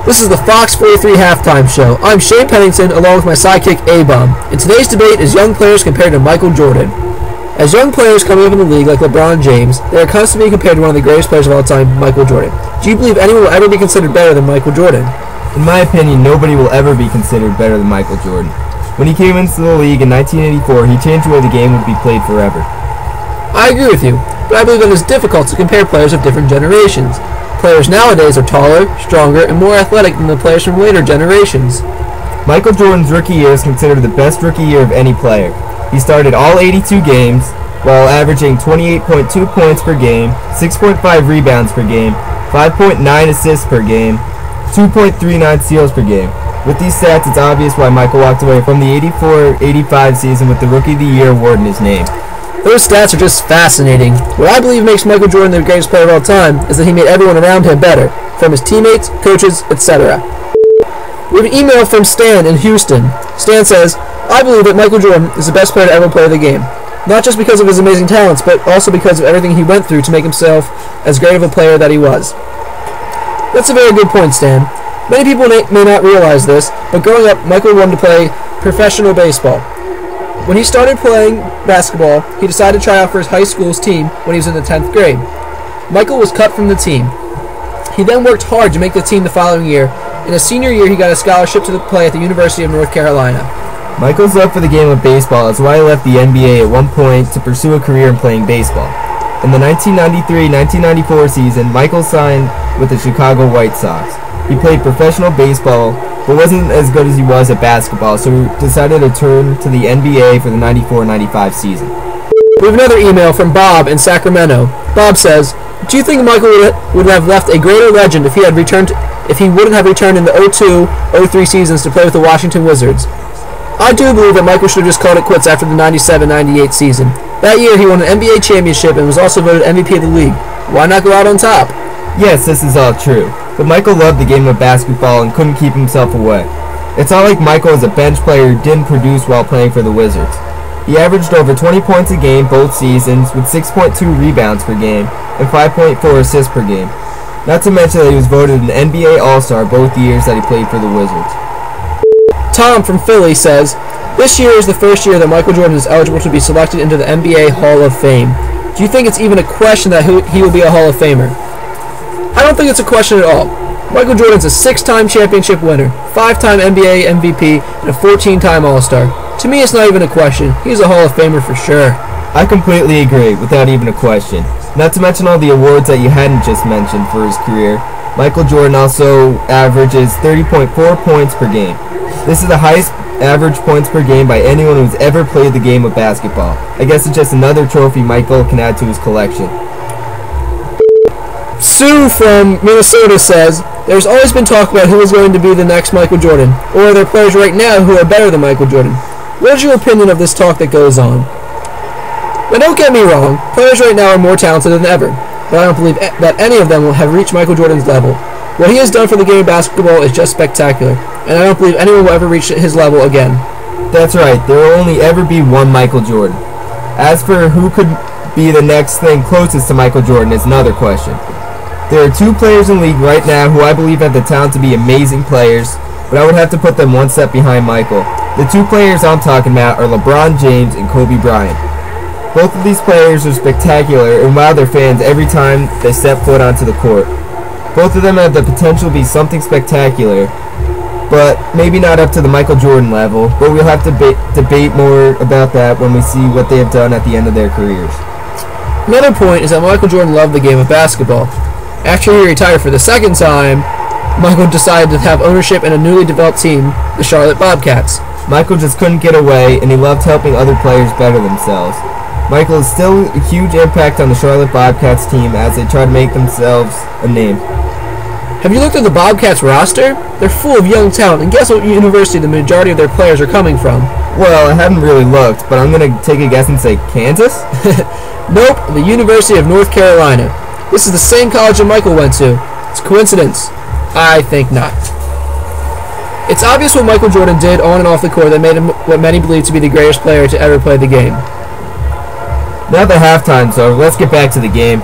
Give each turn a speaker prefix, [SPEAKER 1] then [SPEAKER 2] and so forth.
[SPEAKER 1] This is the Fox 43 Halftime Show. I'm Shane Pennington, along with my sidekick, A-Bomb. And today's debate is young players compared to Michael Jordan. As young players coming up in the league like LeBron James, they are constantly being compared to one of the greatest players of all time, Michael Jordan. Do you believe anyone will ever be considered better than Michael Jordan?
[SPEAKER 2] In my opinion, nobody will ever be considered better than Michael Jordan. When he came into the league in 1984, he changed the way the game would be played forever.
[SPEAKER 1] I agree with you, but I believe it is difficult to compare players of different generations. Players nowadays are taller, stronger, and more athletic than the players from later generations.
[SPEAKER 2] Michael Jordan's rookie year is considered the best rookie year of any player. He started all 82 games, while averaging 28.2 points per game, 6.5 rebounds per game, 5.9 assists per game, 2.39 steals per game. With these stats, it's obvious why Michael walked away from the 84-85 season with the Rookie of the Year award in his name.
[SPEAKER 1] Those stats are just fascinating. What I believe makes Michael Jordan the greatest player of all time is that he made everyone around him better, from his teammates, coaches, etc. We have an email from Stan in Houston. Stan says, I believe that Michael Jordan is the best player to ever play the game. Not just because of his amazing talents, but also because of everything he went through to make himself as great of a player that he was. That's a very good point, Stan. Many people may not realize this, but growing up, Michael wanted to play professional baseball. When he started playing basketball, he decided to try out for his high school's team when he was in the 10th grade. Michael was cut from the team. He then worked hard to make the team the following year. In his senior year, he got a scholarship to play at the University of North Carolina.
[SPEAKER 2] Michael's love for the game of baseball is why he left the NBA at one point to pursue a career in playing baseball. In the 1993-1994 season, Michael signed with the Chicago White Sox. He played professional baseball, but wasn't as good as he was at basketball, so he decided to turn to the NBA for the 94-95 season.
[SPEAKER 1] We have another email from Bob in Sacramento. Bob says, do you think Michael would have left a greater legend if he wouldn't have returned in the 02-03 seasons to play with the Washington Wizards? I do believe that Michael should have just called it quits after the 97-98 season. That year he won an NBA championship and was also voted MVP of the league. Why not go out on top?
[SPEAKER 2] Yes, this is all true, but Michael loved the game of basketball and couldn't keep himself away. It's not like Michael is a bench player who didn't produce while playing for the Wizards. He averaged over 20 points a game both seasons with 6.2 rebounds per game and 5.4 assists per game. Not to mention that he was voted an NBA All-Star both years that he played for the Wizards.
[SPEAKER 1] Tom from Philly says, this year is the first year that Michael Jordan is eligible to be selected into the NBA Hall of Fame. Do you think it's even a question that he will be a Hall of Famer? I don't think it's a question at all. Michael Jordan's a 6-time championship winner, 5-time NBA MVP, and a 14-time All-Star. To me, it's not even a question. He's a Hall of Famer for sure.
[SPEAKER 2] I completely agree, without even a question. Not to mention all the awards that you hadn't just mentioned for his career. Michael Jordan also averages 30.4 points per game. This is the highest average points per game by anyone who's ever played the game of basketball. I guess it's just another trophy Michael can add to his collection.
[SPEAKER 1] Sue from Minnesota says, there's always been talk about who is going to be the next Michael Jordan, or are there players right now who are better than Michael Jordan? What is your opinion of this talk that goes on? Now don't get me wrong, players right now are more talented than ever, but I don't believe that any of them will have reached Michael Jordan's level. What he has done for the game of basketball is just spectacular, and I don't believe anyone will ever reach his level again.
[SPEAKER 2] That's right, there will only ever be one Michael Jordan. As for who could be the next thing closest to Michael Jordan is another question. There are two players in the league right now who I believe have the talent to be amazing players, but I would have to put them one step behind Michael. The two players I'm talking about are LeBron James and Kobe Bryant. Both of these players are spectacular and wow their fans every time they step foot onto the court. Both of them have the potential to be something spectacular, but maybe not up to the Michael Jordan level, but we'll have to debate more about that when we see what they have done at the end of their careers.
[SPEAKER 1] Another point is that Michael Jordan loved the game of basketball. After he retired for the second time, Michael decided to have ownership in a newly developed team, the Charlotte Bobcats.
[SPEAKER 2] Michael just couldn't get away, and he loved helping other players better themselves. Michael is still a huge impact on the Charlotte Bobcats team as they try to make themselves a name.
[SPEAKER 1] Have you looked at the Bobcats roster? They're full of young talent, and guess what university the majority of their players are coming from?
[SPEAKER 2] Well, I haven't really looked, but I'm going to take a guess and say Kansas?
[SPEAKER 1] Nope, the University of North Carolina. This is the same college that Michael went to. It's a coincidence? I think not. It's obvious what Michael Jordan did on and off the court that made him what many believe to be the greatest player to ever play the game.
[SPEAKER 2] Now the halftime's over, let's get back to the game.